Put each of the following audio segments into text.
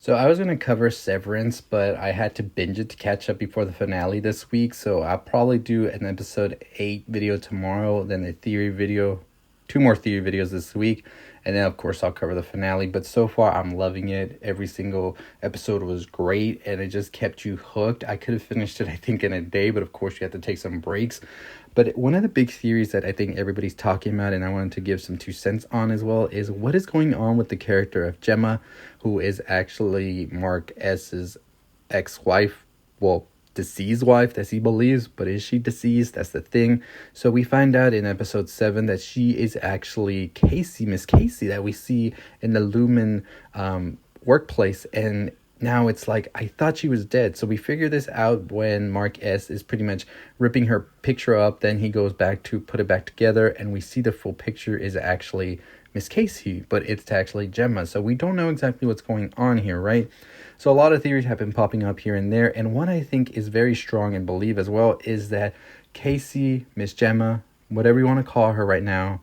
So I was going to cover Severance, but I had to binge it to catch up before the finale this week. So I'll probably do an episode 8 video tomorrow, then a theory video, two more theory videos this week. And then, of course, I'll cover the finale. But so far, I'm loving it. Every single episode was great, and it just kept you hooked. I could have finished it, I think, in a day, but of course, you have to take some breaks. But one of the big theories that I think everybody's talking about, and I wanted to give some 2 cents on as well, is what is going on with the character of Gemma, who is actually Mark S's ex-wife. Well, deceased wife, as he believes, but is she deceased? That's the thing. So we find out in episode 7 that she is actually Casey, Miss Casey, that we see in the Lumon workplace. And now it's like, I thought she was dead. So we figure this out when Mark S is pretty much ripping her picture up. Then he goes back to put it back together, and we see the full picture is actually Miss Casey, but it's actually Gemma. So we don't know exactly what's going on here, right? So a lot of theories have been popping up here and there. And one I think is very strong and believe as well is that Casey, Miss Gemma, whatever you want to call her right now,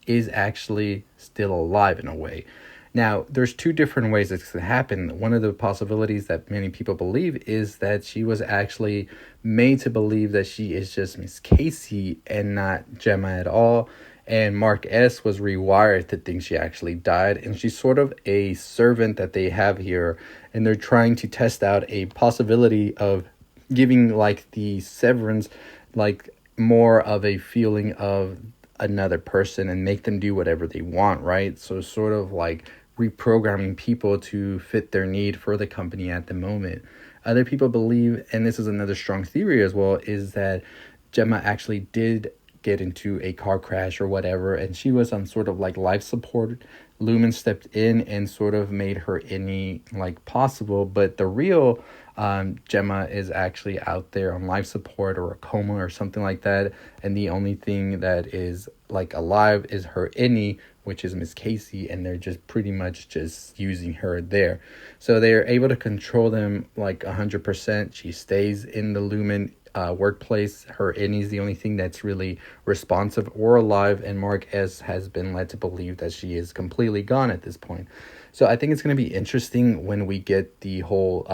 is actually still alive in a way. Now, there's two different ways this could happen. One of the possibilities that many people believe is that she was actually made to believe that she is just Miss Casey and not Gemma at all. And Mark S was rewired to think she actually died. And she's sort of a servant that they have here. And they're trying to test out a possibility of giving like the Severance like more of a feeling of another person and make them do whatever they want, right? So sort of like reprogramming people to fit their need for the company at the moment. Other people believe, and this is another strong theory as well, is that Gemma actually did get into a car crash or whatever, and she was on sort of like life support. Lumon stepped in and sort of made her any like possible, but the real Gemma is actually out there on life support or a coma or something like that, and the only thing that is like alive is her any, which is Miss Casey, and they're just pretty much just using her there. So they're able to control them like 100%. She stays in the Lumon workplace. Her any is the only thing that's really responsive or alive, and Mark S has been led to believe that she is completely gone at this point. So I think it's going to be interesting when we get the whole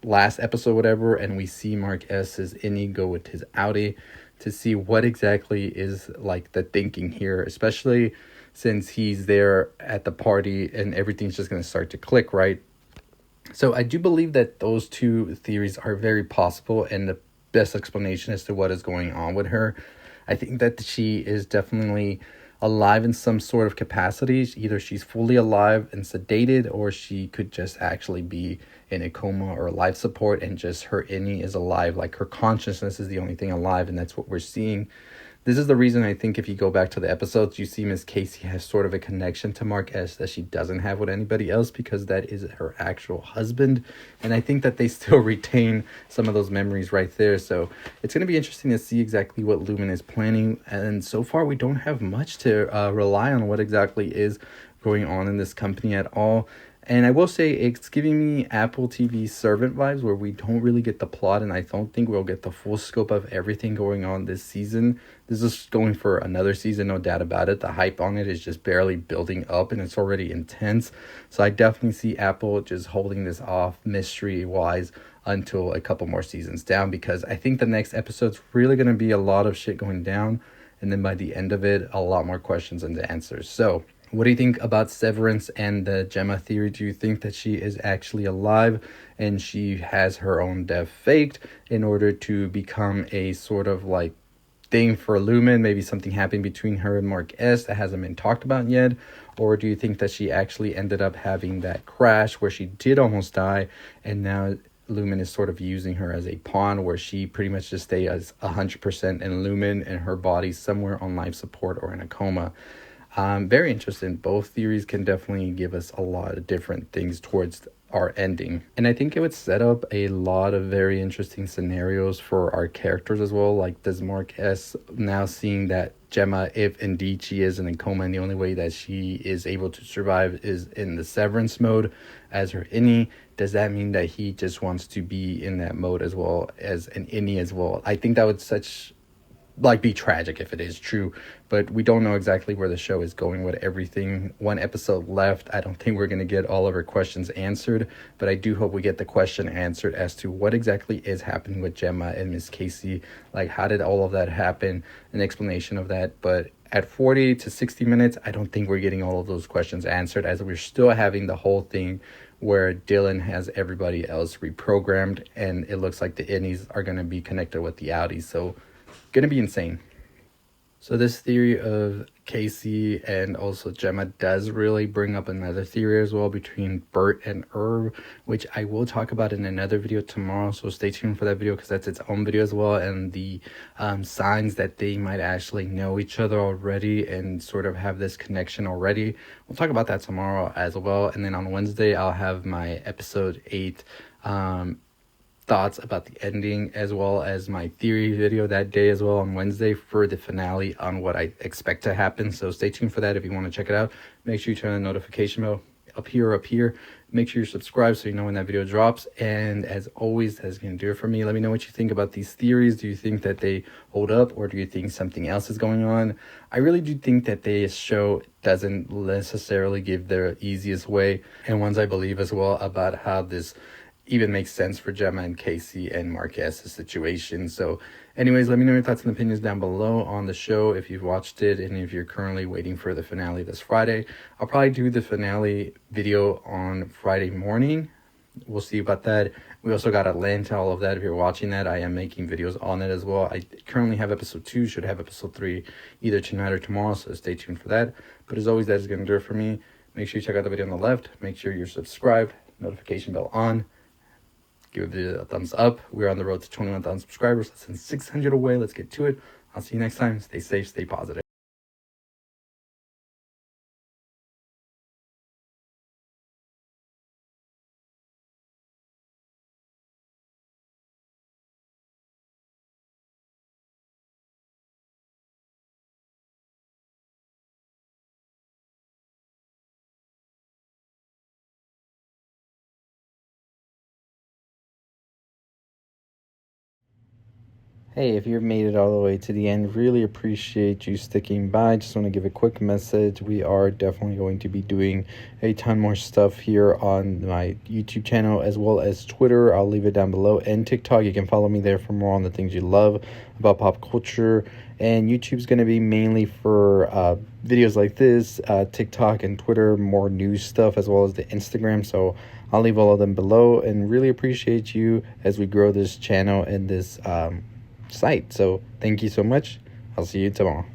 last episode, whatever, and we see Mark S's innie go with his outie to see what exactly is like the thinking here, especially since he's there at the party and everything's just going to start to click, right? So I do believe that those two theories are very possible and the best explanation as to what is going on with her. I think that she is definitely alive in some sort of capacity. Either she's fully alive and sedated, or she could just actually be in a coma or life support and just her innie is alive. Like her consciousness is the only thing alive, and that's what we're seeing. This is the reason I think if you go back to the episodes, you see Miss Casey has sort of a connection to Mark S that she doesn't have with anybody else, because that is her actual husband. And I think that they still retain some of those memories right there. So it's going to be interesting to see exactly what Lumon is planning. And so far, we don't have much to rely on what exactly is going on in this company at all. And I will say it's giving me Apple TV Servant vibes, where we don't really get the plot, and I don't think we'll get the full scope of everything going on this season. This is going for another season, no doubt about it. The hype on it is just barely building up, and it's already intense. So I definitely see Apple just holding this off mystery-wise until a couple more seasons down, because I think the next episode's really going to be a lot of shit going down, and then by the end of it, a lot more questions and answers. So what do you think about Severance and the Gemma theory? Do you think that she is actually alive and she has her own death faked in order to become a sort of like thing for Lumon? Maybe something happened between her and Mark S that hasn't been talked about yet? Or do you think that she actually ended up having that crash where she did almost die, and now Lumon is sort of using her as a pawn, where she pretty much just stays 100% in Lumon and her body's somewhere on life support or in a coma? Very interesting. Both theories can definitely give us a lot of different things towards our ending. And I think it would set up a lot of very interesting scenarios for our characters as well. Like, does Mark S now seeing that Gemma, if indeed she is in a coma and the only way that she is able to survive is in the Severance mode as her innie, does that mean that he just wants to be in that mode as well as an innie as well? I think that would like be tragic if it is true, but we don't know exactly where the show is going with everything. One episode left. I don't think we're going to get all of our questions answered, but I do hope we get the question answered as to what exactly is happening with Gemma and Miss Casey. Like, how did all of that happen? An explanation of that. But at 40 to 60 minutes, I don't think we're getting all of those questions answered, as we're still having the whole thing where Dylan has everybody else reprogrammed, and it looks like the innies are going to be connected with the outies. So going to be insane. So this theory of Casey and also Gemma does really bring up another theory as well between Bert and Irv, which I will talk about in another video tomorrow. So stay tuned for that video, because that's its own video as well, and the signs that they might actually know each other already and sort of have this connection already. We'll talk about that tomorrow as well. And then on Wednesday, I'll have my episode 8 thoughts about the ending, as well as my theory video that day as well on Wednesday for the finale on what I expect to happen. So stay tuned for that if you want to check it out. Make sure you turn on the notification bell up here. Make sure you're subscribed so you know when that video drops. And as always, that's going to do it for me. Let me know what you think about these theories. Do you think that they hold up, or do you think something else is going on? I really do think that this show doesn't necessarily give the easiest way, and ones I believe as well about how this even makes sense for Gemma and Casey and Marquez's situation. So anyways, let me know your thoughts and opinions down below on the show if you've watched it, and if you're currently waiting for the finale this Friday. I'll probably do the finale video on Friday morning. We'll see about that. We also got a link to all of that. If you're watching that, I am making videos on it as well. I currently have episode 2, should have episode 3 either tonight or tomorrow, so stay tuned for that. But as always, that is going to do it for me. Make sure you check out the video on the left. Make sure you're subscribed, notification bell on. Give the video a thumbs up. We're on the road to 21,000 subscribers. Less than 600 away. Let's get to it. I'll see you next time. Stay safe, stay positive. Hey, if you've made it all the way to the end, really appreciate you sticking by. Just want to give a quick message. We are definitely going to be doing a ton more stuff here on my YouTube channel, as well as Twitter. I'll leave it down below, and TikTok. You can follow me there for more on the things you love about pop culture. And YouTube's going to be mainly for videos like this, TikTok and Twitter, more news stuff, as well as the Instagram. So I'll leave all of them below, and really appreciate you as we grow this channel and this site. So thank you so much. I'll see you tomorrow.